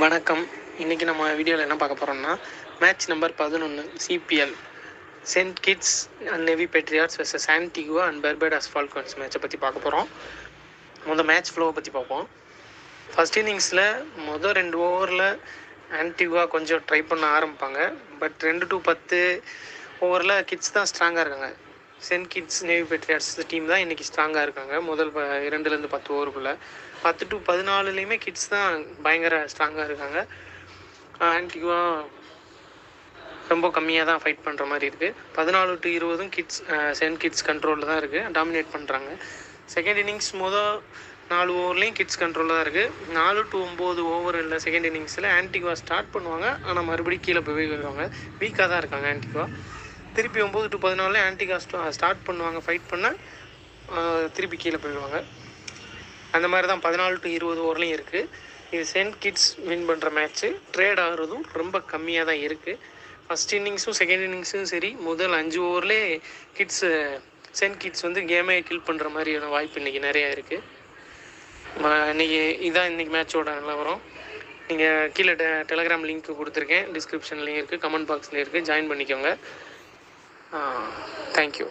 வணக்கம். இன்றைக்கி நம்ம வீடியோவில் என்ன பார்க்க போகிறோம்னா, match number 11 CPL Saint Kitts and Nevis Patriots versus Antigua and Barbados Falcons மேட்சை பற்றி பார்க்க போகிறோம். மேட்ச் ஃப்ளோவை பற்றி பார்ப்போம். ஃபஸ்ட் இன்னிங்ஸில் 2 ஓவரில் ஆன்டிகுவா கொஞ்சம் ட்ரை பண்ண ஆரம்பிப்பாங்க. பட் 2 to 10 ஓவரில் கிட்ஸ் தான் ஸ்ட்ராங்காக இருக்காங்க. Saint Kitts Nevis Patriots team தான் இன்றைக்கி ஸ்ட்ராங்காக இருக்காங்க. முதல் 2லேருந்து 10 ஓவருக்குள்ளே 10 to 14 கிட்ஸ் தான் பயங்கர ஸ்ட்ராங்காக இருக்காங்க. ஆன்டிகுவா ரொம்ப கம்மியாக தான் ஃபைட் பண்ணுற மாதிரி இருக்குது. 14 to 20 கிட்ஸ் சென்ட் கிட்ஸ் கண்ட்ரோலில் தான் இருக்குது, டாமினேட் பண்ணுறாங்க. செகண்ட் இன்னிங்ஸ் 4 ஓவர்லேயும் கிட்ஸ் கண்ட்ரோலில் தான் இருக்குது. 4 to 9 ஓவர் இல்லை செகண்ட் இன்னிங்ஸில் ஆன்டிகுவா ஸ்டார்ட் பண்ணுவாங்க, ஆனால் மறுபடியும் கீழே போய் வருவாங்க. வீக்காக தான் இருக்காங்க ஆன்டிகுவா. திருப்பி 9 to 14 ஆன்டிகுவா ஸ்டார்ட் பண்ணுவாங்க, ஃபைட் பண்ண திருப்பி கீழே போயிடுவாங்க. அந்த மாதிரி தான் 14 to 20 ஓவர்லேயும் இருக்குது. இது சென்ட் கிட்ஸ் வின் பண்ணுற மேட்ச்சு. ட்ரேட் ஆகிறதும் ரொம்ப கம்மியாக தான் இருக்குது. ஃபஸ்ட் இன்னிங்ஸும் செகண்ட் இன்னிங்ஸும் சரி, முதல் 5 ஓவர்லேயே சென்ட் கிட்ஸ் கேமே கில் பண்ணுற மாதிரியான வாய்ப்பு இன்றைக்கி நிறையா இருக்குது. இன்றைக்கி மேட்சோட நிலவரம். நீங்கள் கீழே டெலகிராம் லிங்க் கொடுத்துருக்கேன், டிஸ்கிரிப்ஷன்லேயும் இருக்குது, கமெண்ட் பாக்ஸ்லேயும் இருக்குது, ஜாயின் பண்ணிக்கோங்க. தேங்க்யூ.